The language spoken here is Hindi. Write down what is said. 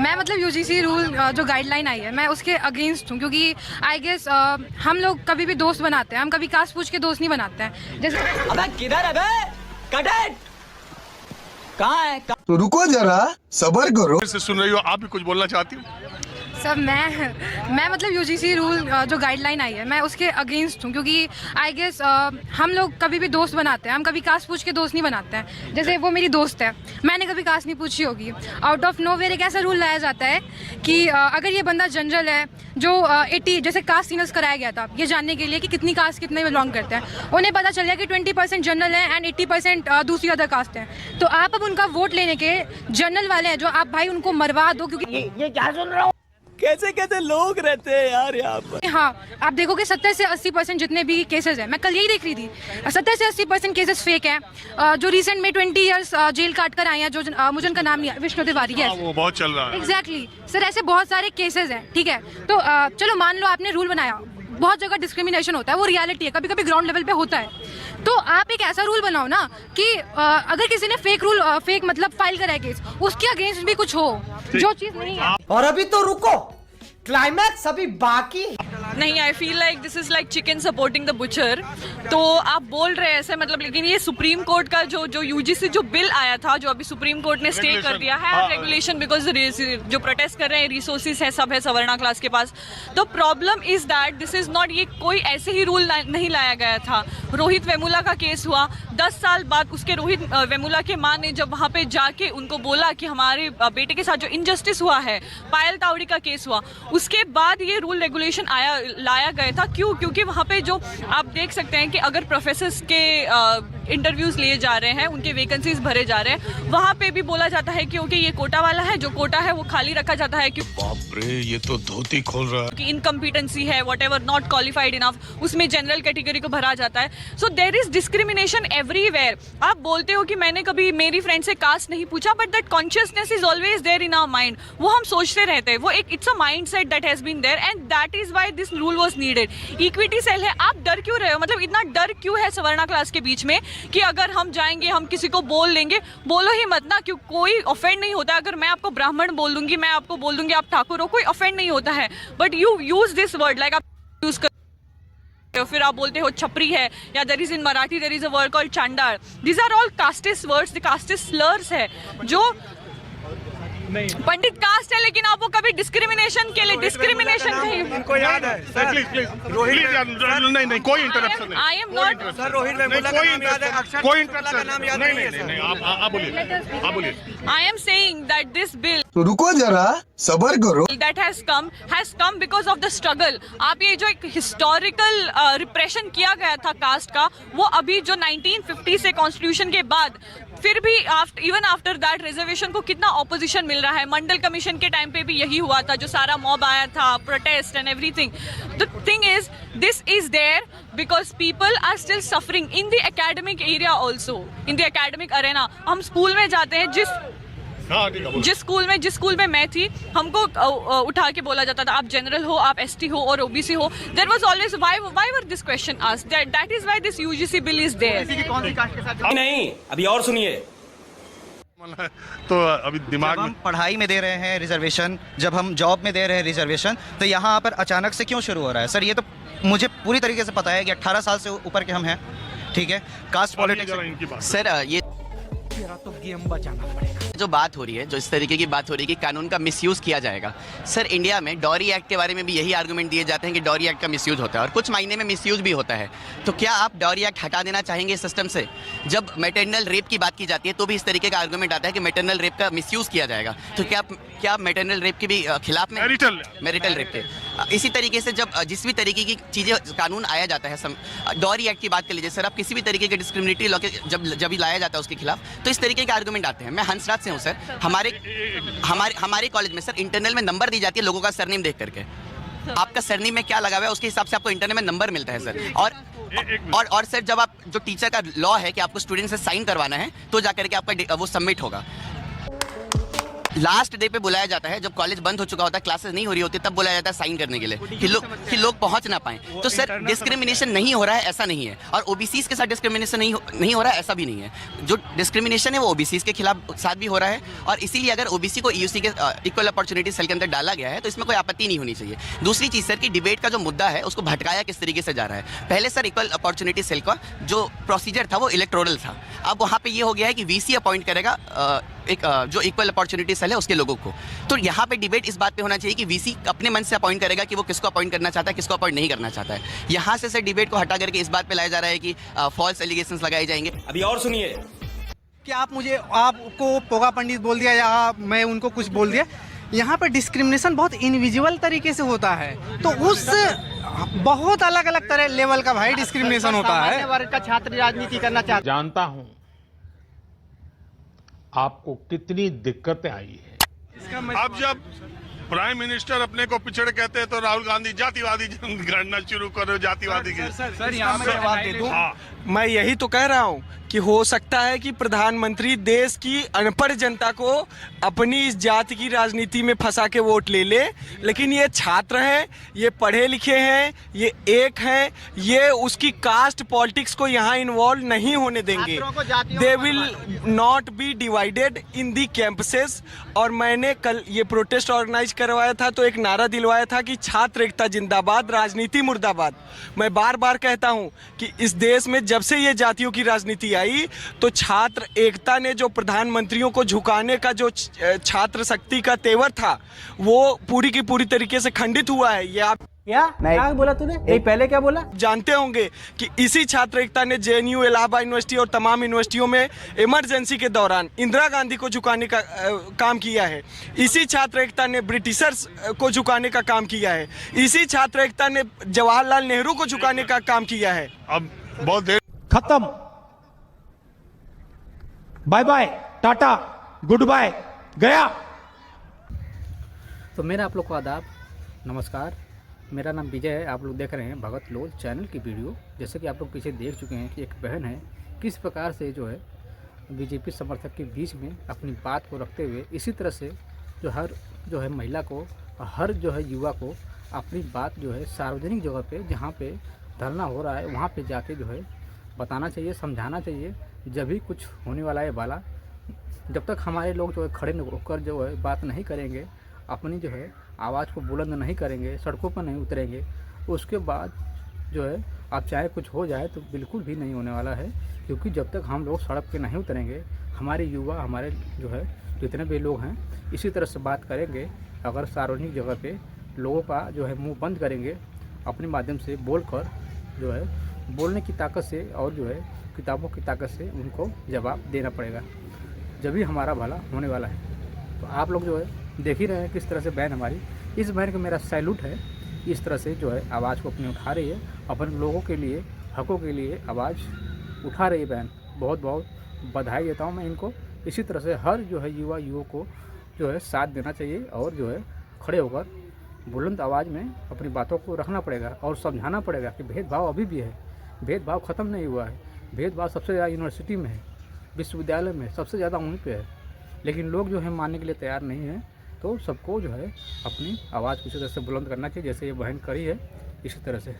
मैं मतलब यूजीसी रूल जो गाइडलाइन आई है मैं उसके अगेंस्ट हूँ, क्योंकि आई गेस हम लोग कभी भी दोस्त बनाते हैं, हम कभी कास्ट पूछ के दोस्त नहीं बनाते हैं। जैसे अबे किधर है बे? Cut it! कहाँ है? तो रुको जरा, सबर करो। से सुन रही हो, आप भी कुछ बोलना चाहती हो? सब मैं मतलब यूजीसी रूल जो गाइडलाइन आई है मैं उसके अगेंस्ट हूँ, क्योंकि आई गेस हम लोग कभी भी दोस्त बनाते हैं, हम कभी कास्ट पूछ के दोस्त नहीं बनाते हैं। जैसे वो मेरी दोस्त है, मैंने कभी कास्ट नहीं पूछी होगी, आउट ऑफ नोवेयर एक ऐसा रूल लाया जाता है कि अगर ये बंदा जनरल है जो 80 जैसे कास्ट सीनस कराया गया था ये जानने के लिए कि कितनी कास्ट कितने बिलोंग करते हैं, उन्हें पता चल गया कि 20% जनरल है एंड 80% दूसरी अदर कास्ट है। तो आप अब उनका वोट लेने के जनरल वाले हैं जो आप भाई उनको मरवा दो, क्योंकि ये क्या सुन रहा हूँ? कैसे कैसे लोग रहते हैं यार यहाँ पर। हाँ, आप देखोगे 70 से 80% जितने भी केसेस हैं, मैं कल यही देख रही थी, 70 से 80% केसेस फेक हैं। जो रिसेंट में 20 इयर्स जेल काट कर आए हैं, जो मुझे उनका नाम नहीं, विष्णु तिवारी है, वो बहुत चल रहा है। एग्जैक्टली सर, ऐसे बहुत सारे केसेस हैं। ठीक है, तो चलो मान लो आपने रूल बनाया, बहुत जगह डिस्क्रिमिनेशन होता है, वो रियलिटी है, कभी कभी ग्राउंड लेवल पे होता है। तो आप एक ऐसा रूल बनाओ ना कि अगर किसी ने फेक मतलब फाइल करा है केस, उसके अगेंस्ट भी कुछ हो, जो चीज नहीं है। और अभी तो रुको, क्लाइमैक्स अभी बाकी नहीं। I feel like this is like chicken supporting the butcher. तो आप बोल रहे हैं ऐसे मतलब, लेकिन ये सुप्रीम कोर्ट का जो यूजीसी जो बिल आया था, जो अभी सुप्रीम कोर्ट ने स्टे कर दिया है रेगुलेशन, बिकॉज जो प्रोटेस्ट कर रहे हैं रिसोर्सेज है, सब है सवर्णा क्लास के पास। तो problem is that this is not, ये कोई ऐसे ही रूल नहीं लाया गया था। रोहित वेमुला का केस हुआ 10 साल बाद, उसके रोहित वेमुला के माँ ने जब वहाँ पे जाके उनको बोला कि हमारे बेटे के साथ जो इनजस्टिस हुआ है, पायल तावड़ी का केस हुआ, उसके बाद ये रूल रेगुलेशन लाया गया था। क्यों? क्योंकि वहाँ पे जो आप देख सकते हैं कि अगर प्रोफेसर्स के इंटरव्यूज लिए जा रहे हैं, उनके वैकेंसीज भरे जा रहे हैं, वहाँ पे भी बोला जाता है कि ओके ये कोटा वाला है, जो कोटा है वो खाली रखा जाता है, कि बाप रे, ये तो धोती खोल रहा है। कि इनकम्पिटेंसी है, whatever, not qualified enough, उसमें जनरल कैटेगरी को भरा जाता है। So there is discrimination everywhere. आप बोलते हो कि मैंने कभी मेरी फ्रेंड से कास्ट नहीं पूछा, but that consciousness is always there in our mind. वो हम सोचते रहते हैं, वो एक it's a mind set that has been there and that is why this rule was needed. Equity cell है, आप डर क्यों रहे हो? मतलब इतना डर क्यों है सवर्णा क्लास के बीच में कि अगर हम जाएंगे हम किसी को बोल लेंगे? बोलो ही मत ना, क्यों? कोई ऑफेंड नहीं होता। अगर मैं आपको ब्राह्मण बोल दूंगी, मैं आपको बोल दूंगी आप ठाकुर हो, कोई ऑफेंड नहीं होता है। But you use this word, like आप यूज कर, फिर आप बोलते हो छपरी है, या there is in Marathi there is a word called चांडार। These are all casteist words, the casteist slurs है जो पंडित कास्ट है, लेकिन आप वो कभी डिस्क्रिमिनेशन के लिए डिस्क्रिमिनेशन नहीं। इनको याद है सर, प्लीज नहीं, कोई इंटरप्शन नहीं। I am not sir Rohit Vemula का नाम याद है, अक्षर कोई वेमुला का नाम याद नहीं, नहीं है। नहीं, आप बोलिए। I am saying that this bill तो रुको जरा, सबर करो। that has come because of the struggle। आप ये जो एक हिस्टोरिकल रिप्रेशन किया गया था कास्ट का, वो अभी जो 1950 से कॉन्स्टिट्यूशन के बाद फिर भी इवन आफ्टर दैट रिजर्वेशन को कितना ऑपोजिशन मिल रहा है। मंडल कमीशन के टाइम पे भी यही हुआ था, जो सारा मॉब आया था, protest and everything. The thing is this is there because people are still suffering in the academic area also, in the academic arena. हम स्कूल में जाते हैं, जिस स्कूल में मैं थी, हमको उठा के बोला जाता था आप जनरल हो, आप एसटी हो और ओबीसी हो। There was always why were this question asked. That is why this UGC bill is there. नहीं, अभी और सुनिए। तो अभी दिमाग में हम पढ़ाई में दे रहे हैं रिजर्वेशन, जब हम जॉब में दे रहे हैं रिजर्वेशन, तो यहाँ पर अचानक से क्यों शुरू हो रहा है? सर ये तो मुझे पूरी तरीके से पता है कि 18 साल से ऊपर के हम हैं, ठीक है। कास्ट पॉलिटिक्स सर, ये तो गेम बचाना पड़ेगा। जो बात हो रही है, जो इस तरीके की बात हो रही है कि कानून का मिसयूज किया जाएगा। सर इंडिया में डॉरी एक्ट के बारे में भी यही आर्गुमेंट दिए जाते हैं कि डॉरी एक्ट का मिसयूज होता है और कुछ मायने में मिसयूज भी होता है। तो क्या आप डॉरी एक्ट हटा देना चाहेंगे सिस्टम से? जब मैटरनल रेप की बात की जाती है तो भी इस तरीके का आर्गुमेंट आता है कि मैटरनल रेप का मिसयूज किया जाएगा। तो क्या मैटरनल रेप के भी खिलाफ में? मैरिटल रेप के इसी तरीके से जब जिस भी तरीके की चीज़ें कानून आया जाता है, डॉरी एक्ट की बात कर लीजिए सर, आप किसी भी तरीके के डिस्क्रिमिनेटरी लॉ के जब भी लाया जाता है उसके खिलाफ, तो इस तरीके के आर्गुमेंट आते हैं। मैं हंसराज से हूँ सर, हमारे कॉलेज में सर इंटरनल में नंबर दी जाती है लोगों का सरनेम देख करके। आपका सरनेम में क्या लगा हुआ है उसके हिसाब से आपको इंटरनल में नंबर मिलता है सर। और सर जब आप जो टीचर का लॉ है कि आपको स्टूडेंट से साइन करवाना है तो जाकर के आपका वो सबमिट होगा। लास्ट डे पे बुलाया जाता है, जब कॉलेज बंद हो चुका होता है, क्लासेस नहीं हो रही होती, तब बुलाया जाता है साइन करने के लिए कि लोग पहुंच ना पाए। तो सर डिस्क्रिमिनेशन नहीं हो रहा है ऐसा नहीं है, और ओबीसीज के साथ डिस्क्रिमिनेशन नहीं हो रहा है ऐसा भी नहीं है। जो डिस्क्रिमिनेशन है वो ओबीसीज के खिलाफ साथ भी हो रहा है, और इसीलिए अगर ओबीसी को ईयूसी के इक्वल अपॉर्चुनिटी सेल के अंदर डाला गया है तो इसमें कोई आपत्ति नहीं होनी चाहिए। दूसरी चीज़ सर कि डिबेट का जो मुद्दा है उसको भटकाया किस तरीके से जा रहा है। पहले सर इक्वल अपॉर्चुनिटी सेल का जो प्रोसीजर था वो इलेक्टोरल था, अब वहाँ पे ये हो गया है कि वीसी अपॉइंट करेगा जो इक्वल अपॉर्चुनिटी सेल है उसके लोगों को। तो यहाँ पे डिबेट इस बात पे होना चाहिए कि वीसी अपने मन से अपॉइंट करेगा कि वो किसको अपॉइंट करना चाहता है, किसको अपॉइंट नहीं करना चाहता है। यहाँ से सर डिबेट को हटा करके इस बात पे लाया जा रहा है कि फॉल्स एलिगेशंस लगाए जाएंगे। अभी और सुनिए कि आपको पोगा पंडित बोल दिया या मैं उनको कुछ बोल दिया। यहाँ पर डिस्क्रिमिनेशन बहुत इनविजुअल तरीके से होता है, तो उस बहुत अलग अलग तरह लेवल का भाई डिस्क्रिमिनेशन होता है। वर्ग का छात्र राजनीति करना चाहता जानता हूं आपको कितनी दिक्कतें आई है। अब जब प्राइम मिनिस्टर अपने को पिछड़ कहते हैं तो राहुल गांधी जातिवादी गणना शुरू करो, जातिवादी की। सर यहाँ मैं जवाब दे दूं। हाँ। मैं यही तो कह रहा हूँ कि हो सकता है कि प्रधानमंत्री देश की अनपढ़ जनता को अपनी इस जाति की राजनीति में फंसा के वोट ले, लेकिन ये छात्र हैं, ये पढ़े लिखे हैं, ये एक हैं, ये उसकी कास्ट पॉलिटिक्स को यहाँ इन्वॉल्व नहीं होने देंगे। They will not be divided in the campuses. और मैंने कल ये प्रोटेस्ट ऑर्गेनाइज करवाया था तो एक नारा दिलवाया था कि छात्र एकता जिंदाबाद, राजनीति मुर्दाबाद। मैं बार बार कहता हूँ कि इस देश में जब से ये जातियों की राजनीति आई तो छात्र एकता ने जो प्रधानमंत्रियों को झुकाने का जो छात्र शक्ति का तेवर था वो पूरी की पूरी तरीके से खंडित हुआ है। ये आप क्या बोला तूने? नहीं, पहले क्या बोला? जानते होंगे कि इसी छात्र एकता ने जेएनयू, इलाहाबाद यूनिवर्सिटी और तमाम यूनिवर्सिटियों में इमरजेंसी के दौरान इंदिरा गांधी को झुकाने का काम किया है। इसी छात्र एकता ने ब्रिटिशर्स को झुकाने का काम किया है। इसी छात्र एकता ने जवाहरलाल नेहरू को झुकाने का काम किया है। अब बहुत देर खत्म, bye bye, tata, good bye, गया। तो मेरा आप लोग को आदाब, नमस्कार। मेरा नाम विजय है। आप लोग देख रहे हैं भगत लोल चैनल की वीडियो। जैसे कि आप लोग पीछे देख चुके हैं कि एक बहन है किस प्रकार से जो है बीजेपी समर्थक के बीच में अपनी बात को रखते हुए इसी तरह से जो है महिला को, हर जो है युवा को अपनी बात जो है सार्वजनिक जगह पे जहाँ पे धरना हो रहा है वहाँ पे जाके जो है बताना चाहिए, समझाना चाहिए। जब भी कुछ होने वाला है बाला, जब तक हमारे लोग जो है खड़े होकर जो है बात नहीं करेंगे, अपनी जो है आवाज़ को बुलंद नहीं करेंगे, सड़कों पर नहीं उतरेंगे, उसके बाद जो है आप चाहे कुछ हो जाए तो बिल्कुल भी नहीं होने वाला है। क्योंकि जब तक हम लोग सड़क पे नहीं उतरेंगे, हमारे युवा, हमारे जो है जितने भी लोग हैं इसी तरह से बात करेंगे। अगर सार्वजनिक जगह पे लोगों का जो है मुंह बंद करेंगे, अपने माध्यम से बोलकर जो है बोलने की ताकत से और जो है किताबों की ताकत से उनको जवाब देना पड़ेगा, जब भी हमारा भला होने वाला है। तो आप लोग जो है देख ही रहे हैं किस तरह से बहन हमारी, इस बहन को मेरा सैल्यूट है। इस तरह से जो है आवाज़ को अपनी उठा रही है, अपने लोगों के लिए, हकों के लिए आवाज़ उठा रही है बहन। बहुत बहुत बधाई देता हूँ मैं इनको। इसी तरह से हर जो है युवा को जो है साथ देना चाहिए और जो है खड़े होकर बुलंद आवाज़ में अपनी बातों को रखना पड़ेगा और समझाना पड़ेगा कि भेदभाव अभी भी है, भेदभाव ख़त्म नहीं हुआ है। भेदभाव सबसे ज़्यादा यूनिवर्सिटी में है, विश्वविद्यालय में सबसे ज़्यादा वहीं पे है, लेकिन लोग जो है मानने के लिए तैयार नहीं हैं। तो सबको जो है अपनी आवाज़ किसी तरह से बुलंद करना चाहिए, जैसे ये बहन करी है इसी तरह से।